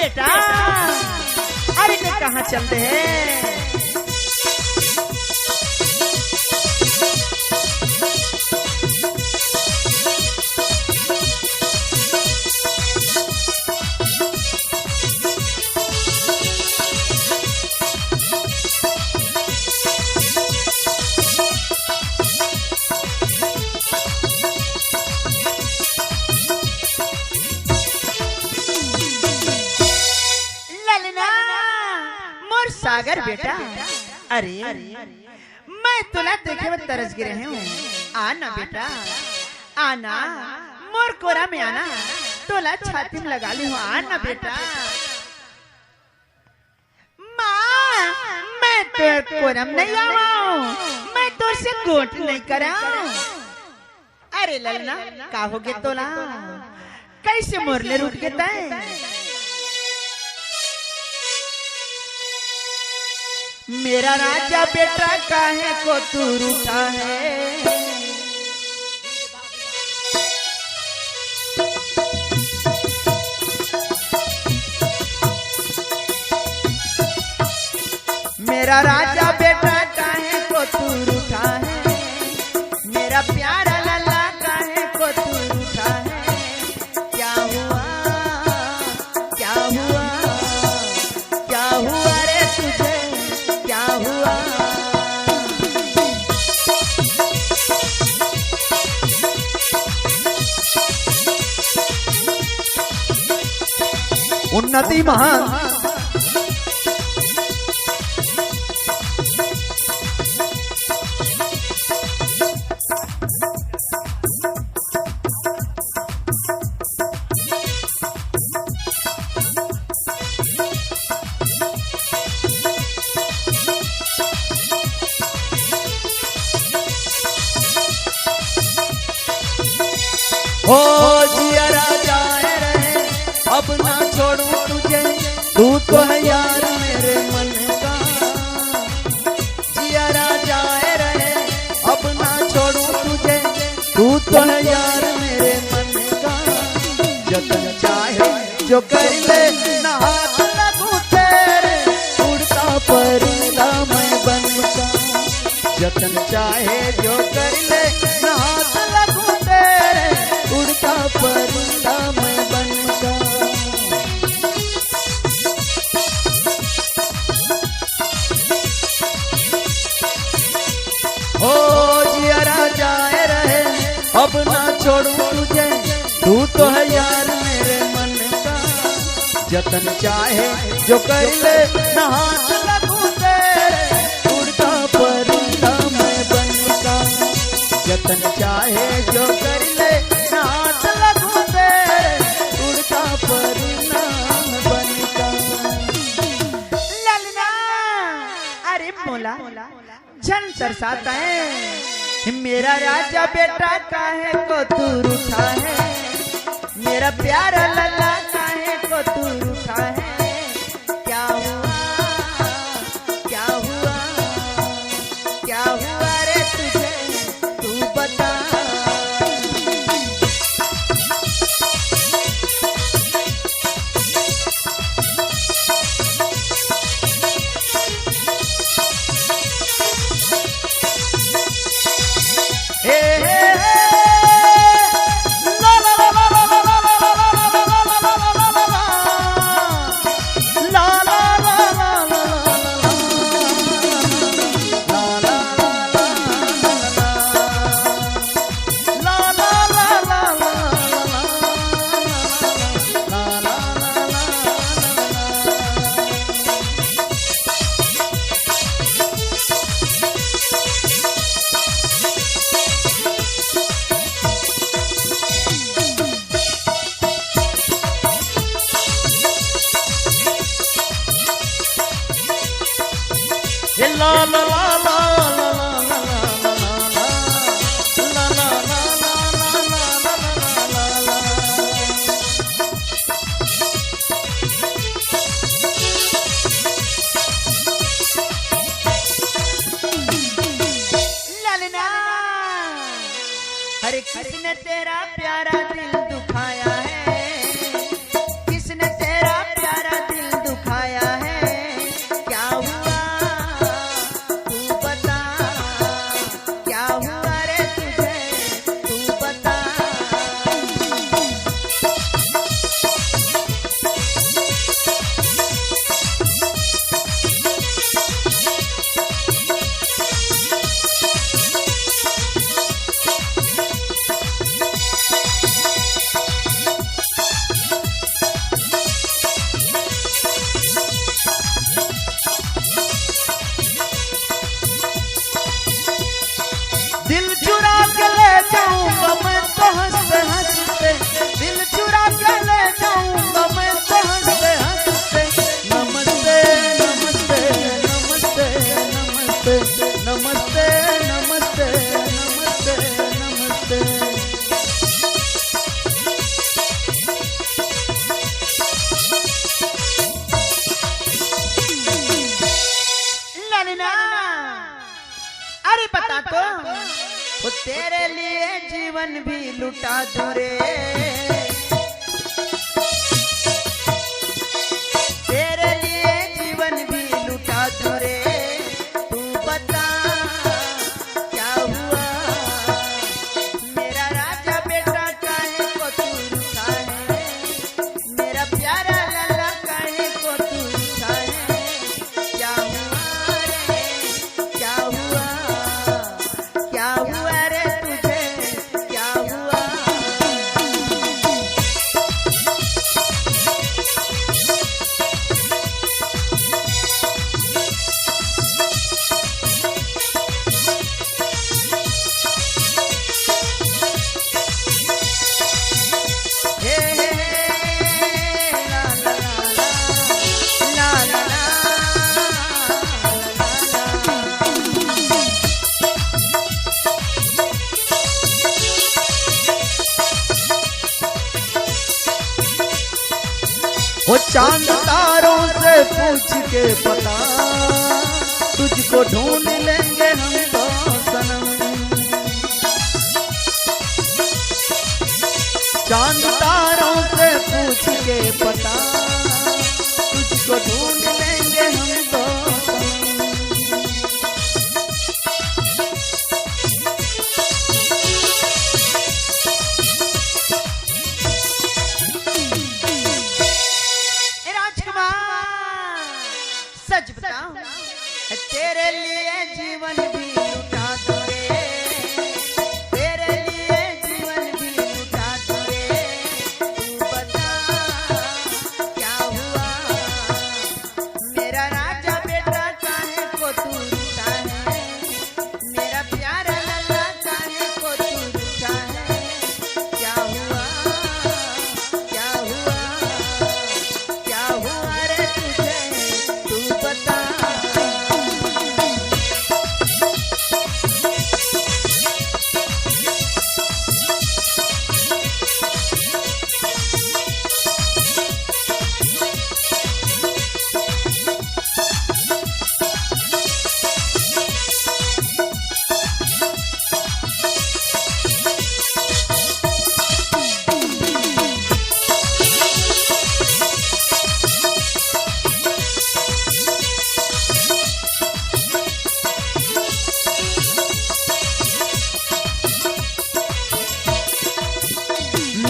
बेटा अरे ने कहाँ चलते हैं? सागर बेटा अरे मैं तुला देखे में तरस गिरे हूँ। आना बेटा आना मोर कोरा में आना तोला छाती में लगा ली हूँ। आना बेटा माँ मैं तो कोरा में नहीं आऊँ, मैं तो से गोट नहीं कराऊं। अरे ललना का हो गया तोला कैसे मोरले रूठ के तय? मेरा राजा बेटा काहे को तू रूठा है? मेरा राजा बेटा काहे को तू रूठा है? मेरा प्यारा लल्ला काहे को तू रूठा है? क्या हुआ क्या हुआ क्या हुआ रे तुझे क्या हुआ? उन्नति महान हो जिया राजा रहे अब ना छोड़ू तुझे, तू तो है यार मेरे मन का। जिया राजा रहे अब ना छोड़ू तुझे, तू तो है यार मेरे मन का। जतन चाहे जो कर ले ना हाथ लगू तेरे, उड़ता परिंदा मैं बन का। जतन चाहे जो कर ले ना हाथ लगू तेरे, उड़ता परिंदा मैं बन का। ओ जिया राजा रहे अब ना छोड़ू तुझे, तू तो है यार मेरे मन का। जतन चाहे जो कर ले ना हाथ लगू तेरे, उड़ता परिंदा मैं बन का। जतन चाहे जो कर ले ना हाथ लगू तेरे, उड़ता परिंदा मैं बन का। ललना अरे मोला जन तरसाता है, मेरा राजा बेटा काहे को तू रूठा है? मेरा प्यारा लल्ला काहे को तू रूठा है? क्या हुआ क्या हुआ क्या हुआ रे तुझे तू बता। La la la la अरे किसने तेरा प्यारा दिल दुखाया है? किसने तेरा प्यारा वो तेरे लिए जीवन भी लुटा दूं रे, तेरे लिए जीवन भी लुटा दूं रे। तू बता क्या हुआ, मेरा राजा बेटा काहे को तू रूठा है, मेरा प्यारा लल्ला काहे को तू रूठा है। क्या हुआ रे, क्या हुआ, क्या हुआ रे तुझे, क्या हुआ। हे हे हे, ला ला ला ला, ला ला ला, ला ला ला। वो चांद तारों से पूछ के पता, तुझको ढूंढ लेंगे हम तो सनम। चांद तारों से पूछ के पता, तुझको ढूंढ लेंगे हम तो सनम। ए राजकुमार, सच बताऊं, तेरे लिए जीवन भी लुटा दूं रे, तेरे लिए जीवन भी लुटा दूं रे। तू बता क्या हुआ, मेरा राजा बेटा काहे को तू रूठा है, मेरा प्यारा लल्ला काहे को तू रूठा है। क्या हुआ, क्या हुआ, क्या हुआ रे तुझे, तू बता।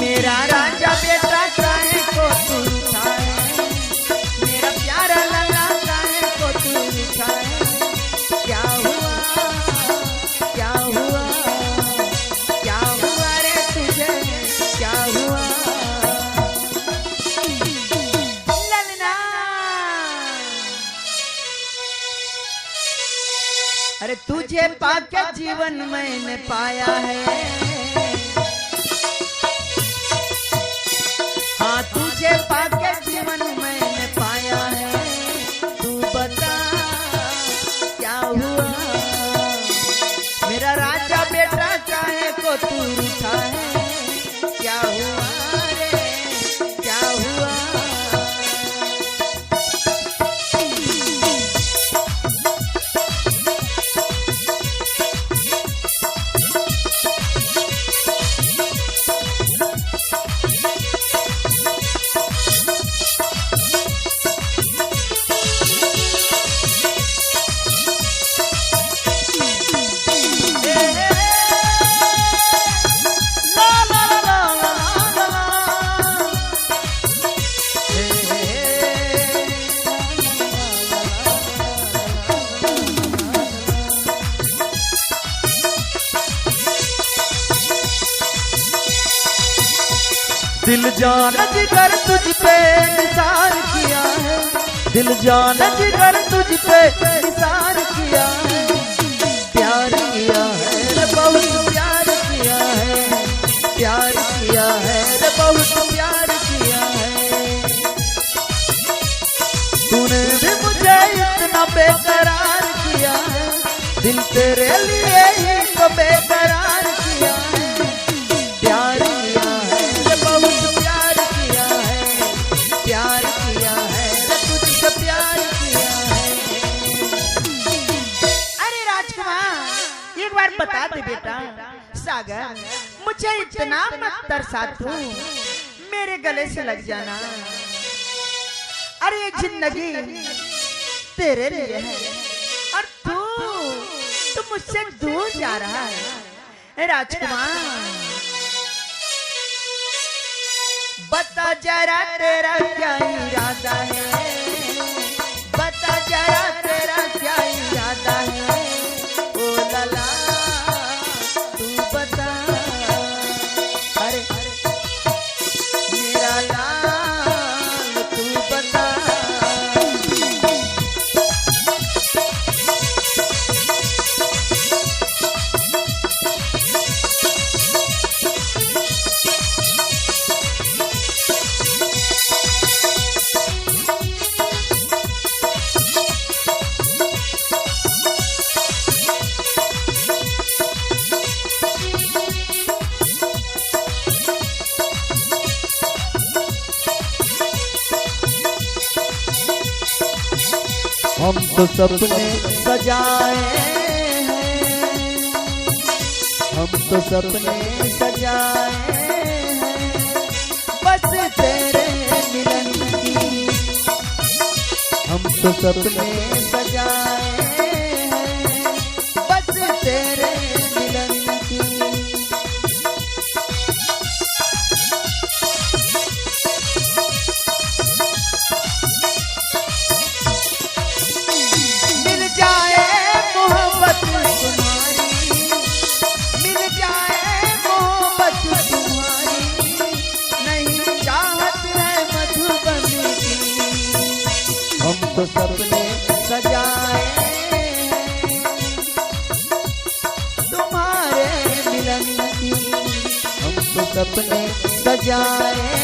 मेरा राजा बेटा काहे को तू रूठा है, मेरा प्यारा लल्ला काहे को तू रूठा है। क्या हुआ, क्या हुआ, क्या हुआ रे तुझे, क्या हुआ। ललना, अरे तुझे पाके जीवन मैंने पाया है, हाँ तुझे पाके जीवन मैंने पाया है। तू बता क्या हुआ, मेरा राजा बेटा काहे को तू रूठा है। क्या हुआ रे, क्या हुआ। दिल जान जिगर तुझ पे निसार किया है, दिल जान जिगर तुझ पे निसार किया है। प्यार किया है रे बहुत प्यार किया है, प्यार किया है रे बहुत प्यार किया है। तूने भी मुझे इतना बेकरार किया है, दिल तेरे लिए ही तो बेकरार किया है। प्यार किया है रे बहुत प्यार किया है, प्यार किया है रे तुझसे प्यार किया है। सागर मुझे इतना मत तरसा तू, मेरे गले से लग जाना। अरे ये जिंदगी तेरे लिए है और तू मुझसे दूर जा रहा है। राजकुमार बता जरा तेरा क्या इरादा है, बता जरा तेरा क्या इरादा है। ओ लला तू बता, अरे मेरा लाल तू बता। हम तो सपने सजाए हैं, हम तो सपने सजाए हैं बस तेरे मिलन की। हम तो सपने सजाए हैं बस तेरे मिलन की। हम तो सपने सजाए तुम्हारे मिलन की, हम तो सपने सजाए